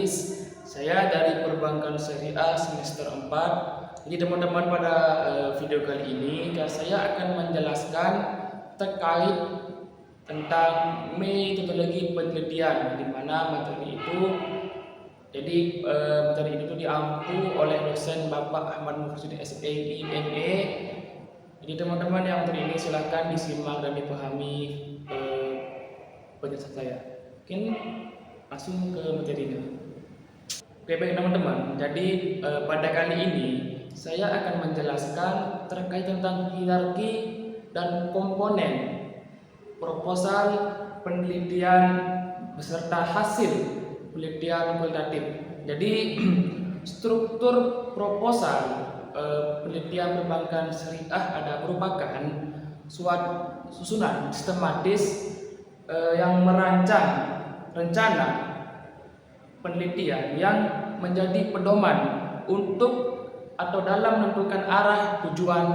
Hafiz. Saya dari Perbankan Syariah semester 4. Jadi teman-teman, pada video kali ini saya akan menjelaskan terkait tentang metodologi penelitian, di mana materi itu materi itu diampu oleh dosen Bapak Ahmad Mursyid SPI ME. Jadi teman-teman yang materi ini silahkan disimak dan dipahami penjelasan saya. Mungkin langsung ke materinya. Oke, baik teman-teman. Jadi pada kali ini saya akan menjelaskan terkait tentang hierarki dan komponen proposal penelitian beserta hasil penelitian kualitatif. Jadi struktur proposal penelitian perbankan syariah merupakan suatu susunan sistematis yang merancang rencana penelitian yang menjadi pedoman untuk atau dalam menentukan arah tujuan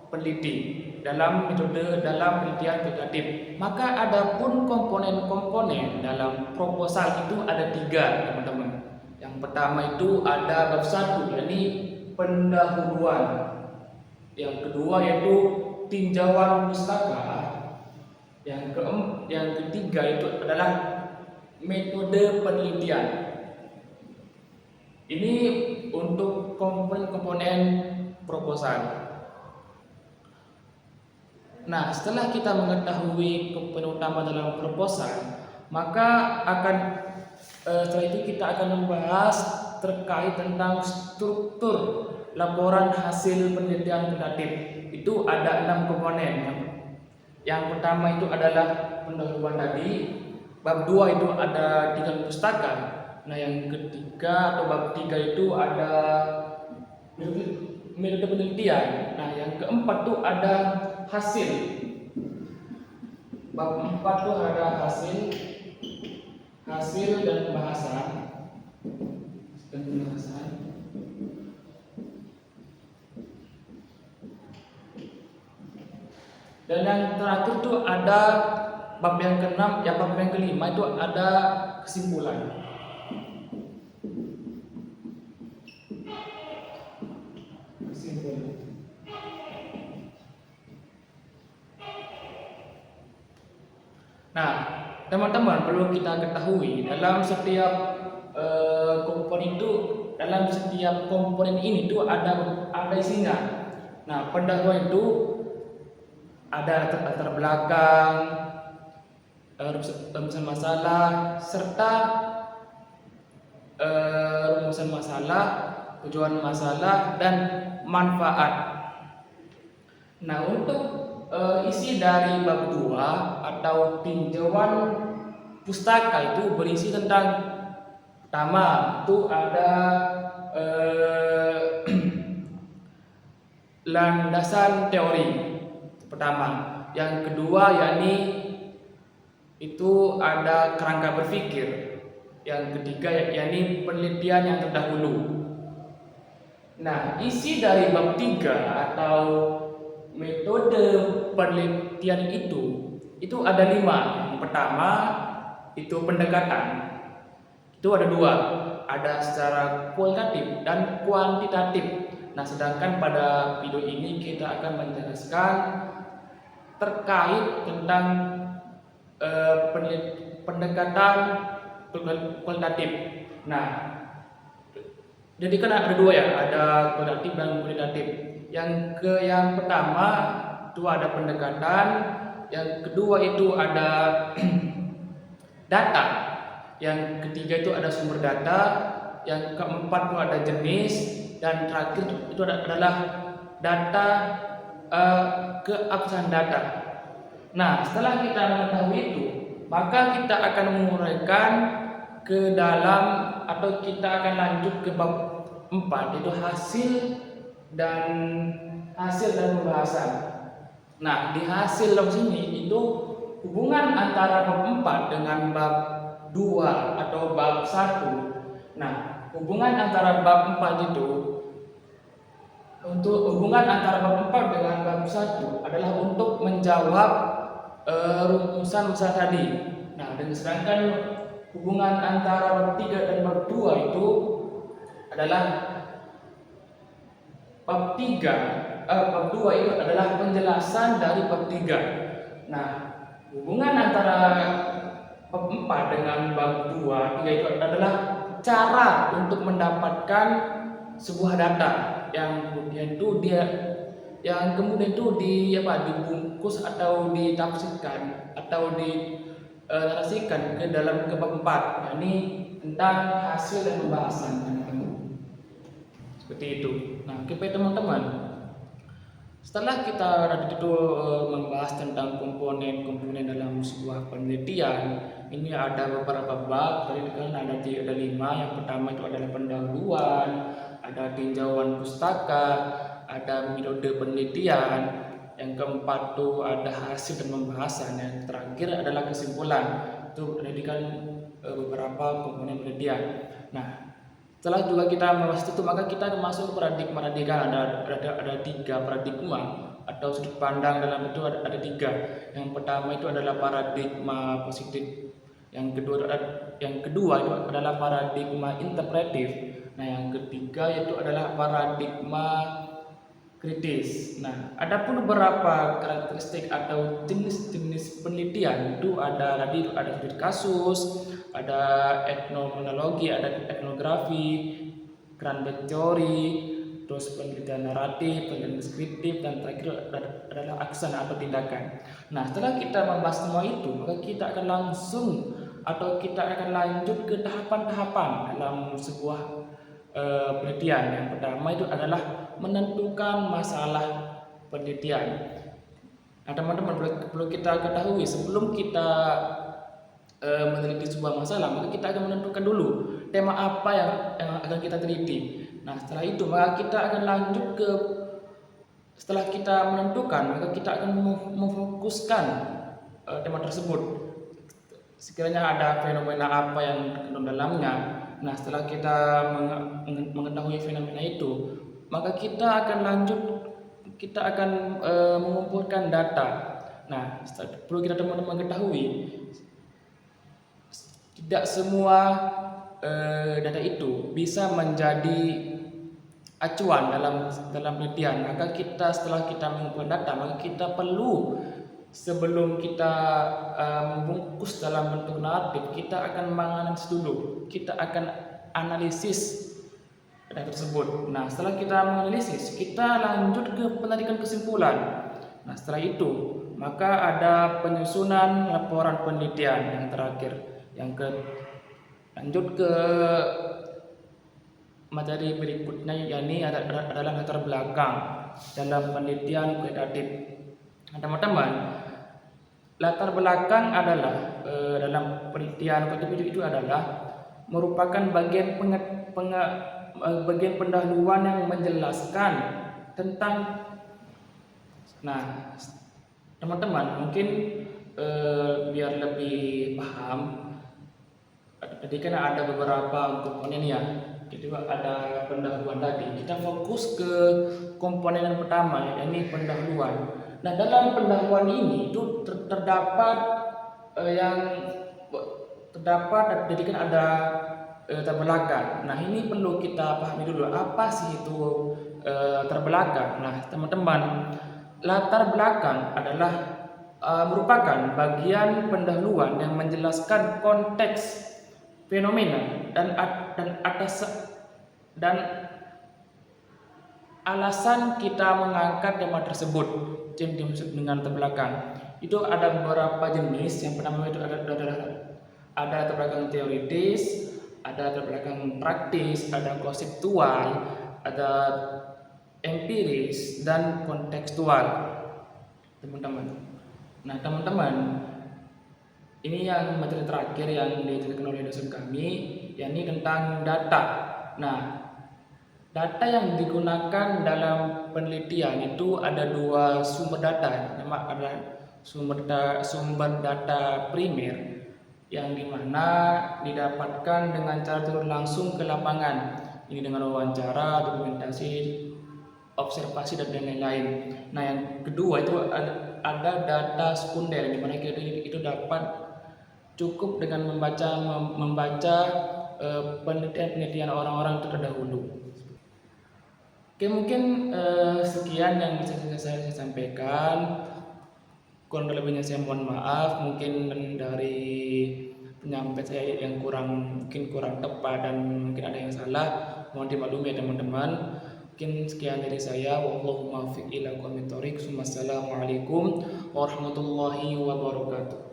peneliti dalam penelitian kualitatif. Maka adapun komponen-komponen dalam proposal itu ada 3, teman-teman. Yang pertama itu ada bab 1, yakni pendahuluan. Yang kedua yaitu tinjauan pustaka. Yang ketiga itu adalah metode penelitian. Ini untuk komponen proposal. Nah, setelah kita mengetahui komponen utama dalam proposal, maka setelah itu kita akan membahas terkait tentang struktur laporan hasil penelitian kualitatif. Itu ada 6 komponen. Yang pertama itu adalah pendahuluan tadi. Bab 2 itu ada tinjauan pustaka. Nah, yang ketiga atau bab 3 itu ada metode penelitian. Nah, yang keempat itu ada hasil. Bab 4 itu ada hasil dan pembahasan. Dan yang terakhir itu ada bab yang ke-6, bab yang ke-5 itu ada kesimpulan. Nah, teman-teman, perlu kita ketahui dalam setiap komponen ini itu ada isinya. Nah, pendahuluan itu ada latar belakang, rumusan masalah, serta rumusan masalah, tujuan masalah, dan manfaat. Nah, untuk isi dari bab 2 atau tinjauan pustaka itu berisi tentang, pertama itu ada landasan teori pertama. Yang kedua yakni itu ada kerangka berpikir. Yang ketiga yakni penelitian yang terdahulu. Nah, isi dari bab 3 atau metode penelitian itu ada 5. Yang pertama itu pendekatan. Itu ada 2. Ada secara kualitatif dan kuantitatif. Nah, sedangkan pada video ini kita akan menjelaskan terkait tentang pendekatan kualitatif. Nah, jadi kan ada 2 ya, ada kualitatif dan kuantitatif. Yang pertama itu ada pendekatan, yang kedua itu ada data, yang ketiga itu ada sumber data, yang keempat itu ada jenis, dan terakhir itu adalah data keabsahan data. Nah, setelah kita mengetahui itu, maka kita akan menguraikan ke dalam atau kita akan lanjut ke bab 4, yaitu hasil dan pembahasan. Nah, di hasil dalam sini itu hubungan antara bab 4 dengan bab 2 atau bab 1. Nah, hubungan antara bab 4 itu, untuk hubungan antara bab 4 dengan bab 1 adalah untuk menjawab rumusan masalah tadi. Nah, dan sedangkan hubungan antara bab 3 dan bab 2 itu adalah bab 2 itu adalah penjelasan dari bab 3. Nah, hubungan antara bab 4 dengan bab 3 itu adalah cara untuk mendapatkan sebuah data yang kemudian itu dibungkus atau ditafsirkan atau dinarasikan ke dalam ke bab 4, yakni tentang hasil dan pembahasan teman-teman. Seperti itu. Nah, oke teman-teman. Setelah kita membahas tentang komponen-komponen dalam sebuah penelitian, ini ada beberapa bab. Tadi kan ada 5. Yang pertama itu adalah pendahuluan, ada tinjauan pustaka, ada metode penelitian. Yang keempat itu ada hasil dan pembahasan. Yang terakhir adalah kesimpulan. Itu pendidikan beberapa komponen penelitian. Nah, setelah juga kita membahas itu, maka kita masuk paradigma. Ada 3 paradigma atau sudut pandang dalam itu ada 3. Yang pertama itu adalah paradigma positif. Yang kedua itu adalah paradigma interpretif. Nah, yang ketiga itu adalah paradigma kritis. Nah, ada pun beberapa karakteristik atau jenis-jenis penelitian itu ada studi kasus, ada etnomologi, ada etnografi, groundbreaking teori, terus penelitian naratif, penelitian deskriptif, dan terakhir adalah aksen atau tindakan. Nah, setelah kita membahas semua itu, maka kita akan lanjut ke tahapan-tahapan dalam sebuah penelitian. Yang pertama itu adalah menentukan masalah penelitian. Nah, teman-teman, perlu kita ketahui sebelum kita meneliti sebuah masalah, maka kita akan menentukan dulu tema apa yang akan kita teliti. Nah, setelah itu maka kita akan lanjut ke, setelah kita menentukan, maka kita akan memfokuskan tema tersebut. Sekiranya ada fenomena apa yang terkandung dalamnya. Nah, setelah kita mengetahui fenomena itu, maka kita akan mengumpulkan data. Nah, perlu kita teman-teman ketahui, tidak semua data itu bisa menjadi acuan dalam penelitian. Maka setelah kita mengumpulkan data, maka kita perlu, sebelum kita membungkus dalam bentuk naratif, kita akan menganalisis dulu. Kita akan analisis data tersebut. Nah, setelah kita menganalisis, kita lanjut ke penarikan kesimpulan. Nah, setelah itu maka ada penyusunan laporan penelitian yang terakhir. Lanjut ke materi berikutnya, yakni adalah latar belakang dalam penelitian kualitatif. Nah, teman-teman, latar belakang adalah dalam penelitian kualitatif itu adalah merupakan bagian pendahuluan yang menjelaskan tentang. Nah, teman-teman, mungkin biar lebih paham, tadi kan ada beberapa komponen ya. Jadi ada pendahuluan tadi. Kita fokus ke komponen yang pertama, yakni pendahuluan. Nah, dalam pendahuluan ini itu terdapat jadi kan ada latar belakang. Nah, ini perlu kita pahami dulu, apa sih itu latar belakang. Nah, teman-teman, latar belakang adalah merupakan bagian pendahuluan yang menjelaskan konteks fenomena dan alasan kita mengangkat tema tersebut. Yang dimaksud dengan latar belakang itu ada beberapa jenis. Yang pertama itu ada latar belakang teoritis, ada latar belakang praktis, ada konseptual, ada empiris, dan kontekstual, teman-teman. Nah, teman-teman, ini yang materi terakhir yang diajarkan oleh dosen kami, yakni tentang data. Nah, data yang digunakan dalam penelitian itu ada 2 sumber data. Yang adalah sumber data primer, yang dimana didapatkan dengan cara turun langsung ke lapangan. Ini dengan wawancara, dokumentasi, observasi, dan lain-lain. Nah, yang kedua itu ada data sekunder, di mana itu dapat cukup dengan membaca penelitian-penelitian orang-orang terdahulu. Oke, mungkin sekian yang bisa saya sampaikan. Kurang lebihnya saya mohon maaf. Mungkin dari penyampaian saya yang mungkin kurang tepat dan mungkin ada yang salah. Mohon dimaklumi ya teman-teman. Mungkin sekian dari saya. Wallahu muwaffiq ila aqwamit thoriq. Wassalamualaikum warahmatullahi wabarakatuh.